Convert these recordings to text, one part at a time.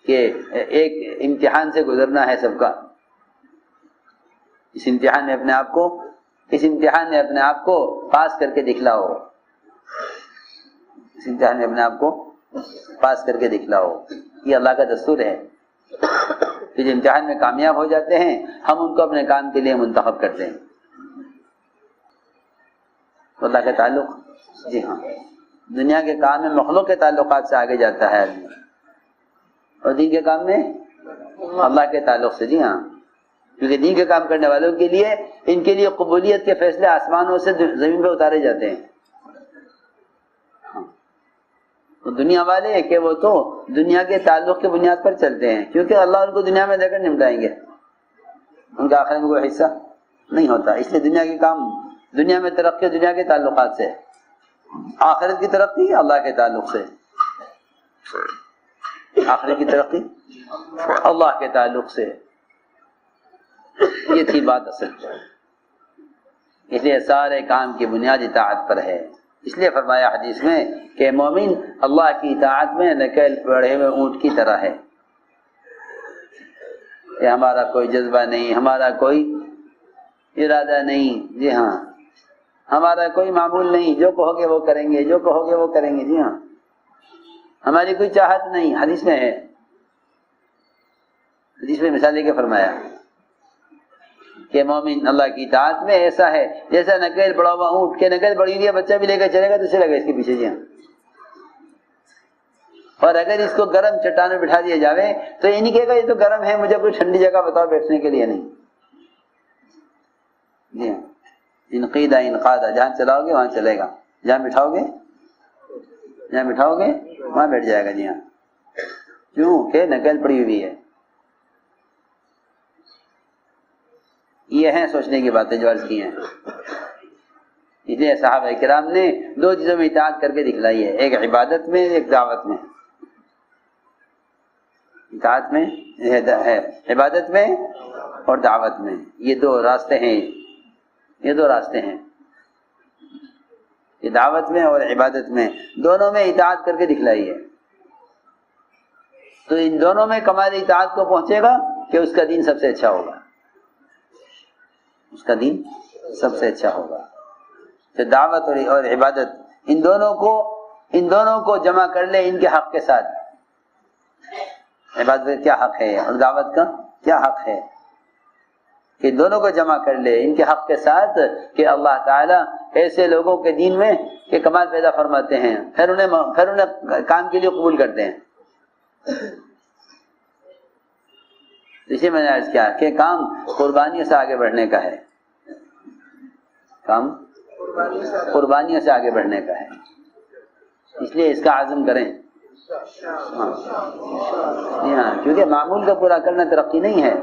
کہ ایک امتحان سے گزرنا ہے سب کا، اس امتحان میں اپنے آپ کو پاس کر کے دکھلاؤ، اس امتحان میں اپنے آپ کو پاس کر کے دکھلاؤ، یہ اللہ کا دستور ہے کہ جو امتحان میں کامیاب ہو جاتے ہیں ہم ان کو اپنے کام کے لیے منتخب کرتے ہیں۔ تو اللہ کا تعلق، جی ہاں، دنیا کے کام میں مخلوق کے تعلقات سے آگے جاتا ہے آدمی، اور دین کے کام میں اللہ کے تعلق سے، جی ہاں، کیونکہ دین کے کام کرنے والوں کے لیے ان کے لیے قبولیت کے فیصلے آسمانوں سے زمین پہ اتارے جاتے ہیں۔ تو دنیا والے کہ وہ تو دنیا کے تعلق کی بنیاد پر چلتے ہیں، کیونکہ اللہ ان کو دنیا میں دے کر نمٹائیں گے، ان کا آخرت میں کوئی حصہ نہیں ہوتا، اس لیے دنیا کے کام، دنیا میں ترقی دنیا کے تعلقات سے، آخرت کی ترقی اللہ کے تعلق سے، آخرت کی ترقی اللہ کے تعلق سے، یہ تھی بات اصل۔ اس لیے سارے کام کی بنیاد اطاعت پر ہے، اس لیے فرمایا حدیث میں کہ مومن اللہ کی اطاعت میں نکیل پڑے ہوئے اونٹ کی طرح ہے، کہ ہمارا کوئی جذبہ نہیں، ہمارا کوئی ارادہ نہیں، جی ہاں، ہمارا کوئی معمول نہیں، جو کہو گے وہ کریں گے، جو کہو گے وہ کریں گے، جی ہاں، ہماری کوئی چاہت نہیں۔ حدیث میں ہے، حدیث میں مثال دے کے فرمایا کہ مومن اللہ کی اطاعت میں ایسا ہے جیسا نکیل بڑا ہوا اونٹ، کہ نکیل بڑی ہوئی ہے، بچہ بھی لے کر چلے گا تو چلے گا اس کے پیچھے، جی ہاں، اور اگر اس کو گرم چٹان میں بٹھا دیا جاوے تو یہ نہیں کہے گا یہ تو گرم ہے، مجھے کوئی ٹھنڈی جگہ بتاؤ بیٹھنے کے لیے، نہیں، جی ہاں، انقیدہ انقادہ، جہاں چلاؤ گے وہاں چلے گا، جہاں بٹھاؤ گے وہاں بیٹھ جائے گا، جی ہاں، کیوں کہ نکیل پڑی ہوئی ہے۔ یہ ہیں سوچنے کی باتیں جو عرض کی ہیں، اس لیے صحابہ کرام نے دو چیزوں میں اطاعت کر کے دکھلائی ہے، ایک عبادت میں، ایک دعوت میں۔ اطاعت میں ہے، عبادت میں اور دعوت میں، یہ دو راستے ہیں، یہ دعوت میں اور عبادت میں، دونوں میں اطاعت کر کے دکھلائی ہے۔ تو ان دونوں میں کمال اطاعت کو پہنچے گا کہ اس کا دین سب سے اچھا ہوگا، اس کا دین سب سے اچھا ہوگا۔ تو دعوت اور عبادت، ان دونوں کو جمع کر لے ان کے حق کے ساتھ، عبادت کا کیا حق ہے اور دعوت کا کیا حق ہے، کہ دونوں کو جمع کر لے ان کے حق کے ساتھ، کہ اللہ تعالیٰ ایسے لوگوں کے دین میں کہ کمال پیدا فرماتے ہیں، پھر انہیں کام کے لیے قبول کرتے ہیں۔ اسی میں نے عرض کیا کہ کام قربانیوں سے آگے بڑھنے کا ہے، کام قربانیوں سے آگے بڑھنے کا ہے، اس لیے اس کا عزم کریں۔ ہاں، کیونکہ معمول کا پورا کرنا ترقی نہیں ہے،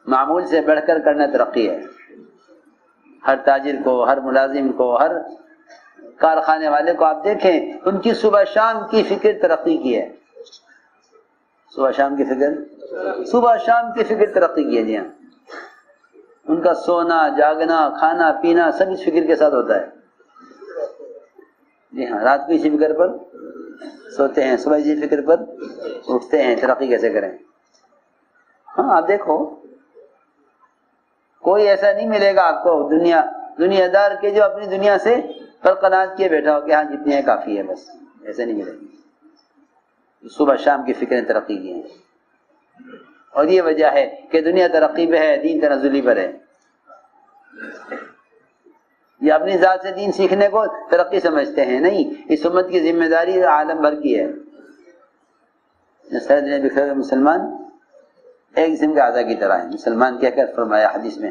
معمول سے بڑھ کر کرنا ترقی ہے۔ ہر تاجر کو، ہر ملازم کو، ہر کارخانے والے کو آپ دیکھیں، ان کی صبح شام کی فکر ترقی کی ہے، صبح شام کی فکر ترقی کی ہے، جی ہاں، ان کا سونا جاگنا کھانا پینا سب اس فکر کے ساتھ ہوتا ہے، جی ہاں، رات کو اسی فکر پر سوتے ہیں، صبح اسی فکر پر اٹھتے ہیں، ترقی کیسے کریں۔ ہاں آپ دیکھو، کوئی ایسا نہیں ملے گا آپ کو دنیا دار کے جو اپنی دنیا سے قناعت کیے بیٹھا ہو کہ ہاں جتنی ہے کافی ہے، بس ایسے نہیں ملے گی۔ صبح شام کی فکریں ترقی کی ہیں، اور یہ وجہ ہے کہ دنیا ترقی پہ ہے، دین تنزلی پر ہے۔ یہ اپنی ذات سے دین سیکھنے کو ترقی سمجھتے ہیں، نہیں، اس امت کی ذمہ داری عالم بھر کی ہے۔ سید نے بکھرے ہوئے مسلمان ایک جسم کے اعضاء کی طرح ہیں، مسلمان کہہ کر فرمایا حدیث میں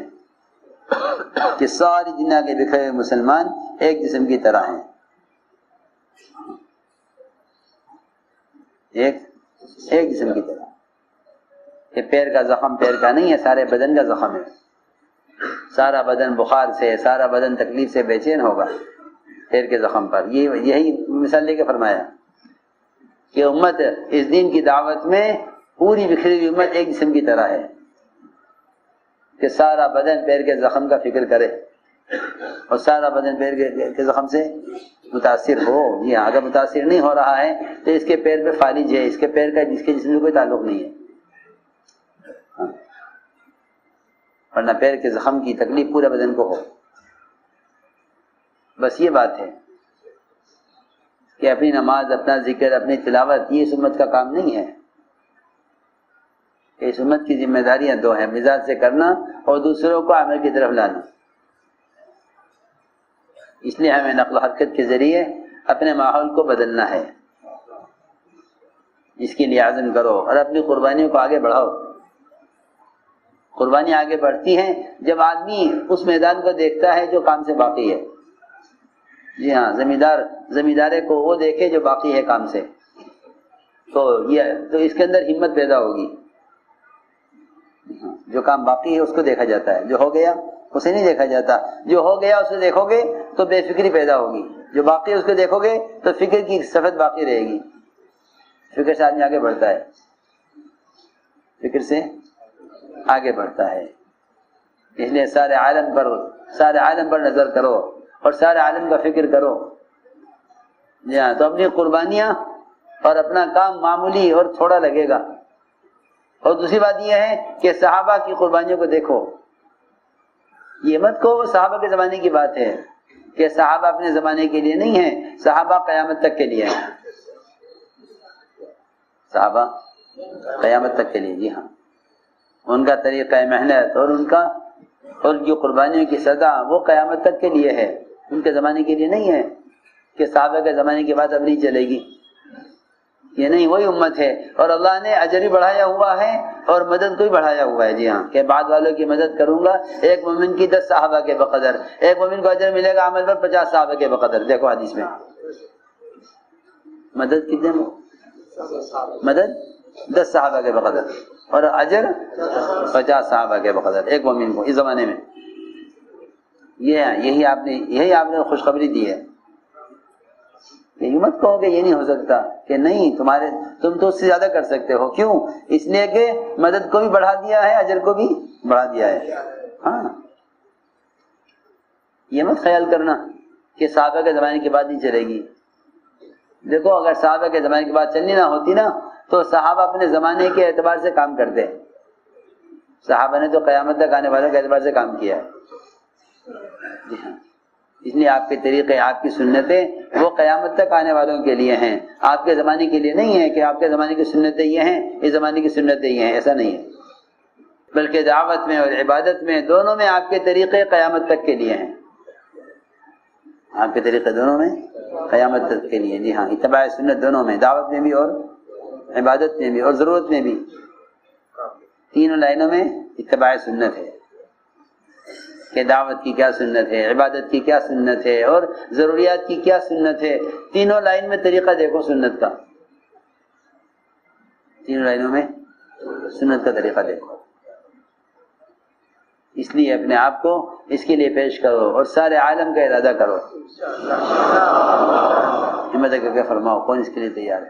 کہ ساری دنیا کے بکھرے ہوئے مسلمان ایک جسم کی طرح ہیں، ایک جسم کی طرح، کہ پیر کا زخم پیر کا نہیں ہے، سارے بدن کا زخم ہے، سارا بدن بخار سے، سارا بدن تکلیف سے بے چین ہوگا پیر کے زخم پر۔ یہی مثال لے کے فرمایا کہ امت اس دین کی دعوت میں پوری بکھری ہوئی امت ایک جسم کی طرح ہے، کہ سارا بدن پیر کے زخم کا فکر کرے، اور سارا بدن پیر کے زخم سے متاثر ہو. جی ہاں، اگر متاثر نہیں ہو رہا ہے تو اس کے پیر پہ فالج ہے، اس کے پیر کا جس کے جسم سے کوئی تعلق نہیں ہے. ورنہ پیر کے زخم کی تکلیف پورے بدن کو ہو. بس یہ بات ہے کہ اپنی نماز، اپنا ذکر، اپنی تلاوت یہ اس امت کا کام نہیں ہے. اس امت کی ذمہ داریاں دو ہیں، مزاج سے کرنا اور دوسروں کو عمل کی طرف لانا. اس لیے ہمیں نقل و حرکت کے ذریعے اپنے ماحول کو بدلنا ہے. اس کے لیے عزم کرو اور اپنی قربانیوں کو آگے بڑھاؤ. قربانیاں آگے بڑھتی ہیں جب آدمی اس میدان کو دیکھتا ہے جو کام سے باقی ہے. جی ہاں، زمیندارے کو وہ دیکھے جو باقی ہے کام سے، تو اس کے اندر ہمت پیدا ہوگی. جو کام باقی ہے اس کو دیکھا جاتا ہے، جو ہو گیا اسے نہیں دیکھا جاتا. جو ہو گیا اسے دیکھو گے تو بے فکری پیدا ہوگی، جو باقی ہے اس کو دیکھو گے تو فکر کی صفت باقی رہے گی. فکر سے آدمی آگے بڑھتا ہے، فکر سے آگے بڑھتا ہے. اس لیے سارے عالم پر نظر کرو اور سارے عالم کا فکر کرو. جی ہاں، تو اپنی قربانیاں اور اپنا کام معمولی اور تھوڑا لگے گا. اور دوسری بات یہ ہے کہ صحابہ کی قربانیوں کو دیکھو. یہ مت کو صحابہ کے زمانے کی بات ہے کہ صحابہ اپنے زمانے کے لیے نہیں ہیں، صحابہ قیامت تک کے لیے ہیں. صحابہ قیامت تک کے لیے. جی ہاں، ان کا طریقہ محنت اور جو قربانیوں کی سزا وہ قیامت تک کے لیے ہے، ان کے زمانے کے لیے نہیں ہے کہ صحابہ کے زمانے کے بعد اب نہیں چلے گی. یہ نہیں، وہی امت ہے. اور اللہ نے اجر بھی بڑھایا ہوا ہے اور مدد کو بھی بڑھایا ہوا ہے. جی ہاں، کہ بعد والوں کی مدد کروں گا. ایک مومن کی 10 صحابہ کے بقدر، ایک مومن کو اجر ملے گا عمل پر 50 صحابہ کے بقدر. دیکھو حدیث میں مدد کتنے، مدد 10 صحابہ کے بقدر اور اجر 50 صحابہ کے بقدر ایک مومن کو اس زمانے میں. یہی آپ نے خوشخبری دی ہے. کہ مت کہو کہ یہ نہیں ہو سکتا، کہ نہیں، تم تو اس سے زیادہ کر سکتے ہو. کیوں؟ اس لیے کہ مدد کو بھی بڑھا دیا ہے، اجر کو بھی بڑھا دیا ہے. ہاں، یہ مت خیال کرنا کہ صحابہ کے زمانے کے بعد نہیں چلے گی. دیکھو، اگر صحابہ کے زمانے کے بعد چلنی نہ ہوتی نا تو صحابہ اپنے زمانے کے اعتبار سے کام کرتے. صحابہ نے تو قیامت تک آنے والوں کے اعتبار سے کام کیا ہے. جی ہاں، اس لیے آپ کے طریقے، آپ کی سنتیں وہ قیامت تک آنے والوں کے لیے ہیں، آپ کے زمانے کے لیے نہیں ہے کہ آپ کے زمانے کی سنتیں یہ ہیں، اس زمانے کی سنتیں یہ ہیں. ایسا نہیں ہے، بلکہ دعوت میں اور عبادت میں دونوں میں آپ کے طریقے قیامت تک کے لیے ہیں. آپ کے طریقے دونوں میں قیامت تک کے لیے. جی ہاں، اتباع سنت دونوں میں، دعوت میں بھی اور عبادت میں بھی اور ضرورت میں بھی. تینوں لائنوں میں اتباع سنت ہے کہ دعوت کی کیا سنت ہے، عبادت کی کیا سنت ہے اور ضروریات کی کیا سنت ہے. تینوں لائن میں طریقہ دیکھو سنت کا، تینوں لائنوں میں سنت کا طریقہ دیکھو. اس لیے اپنے آپ کو اس کے لیے پیش کرو اور سارے عالم کا ارادہ کرو. ہمت کر کے فرماؤ کون اس کے لیے تیار ہے.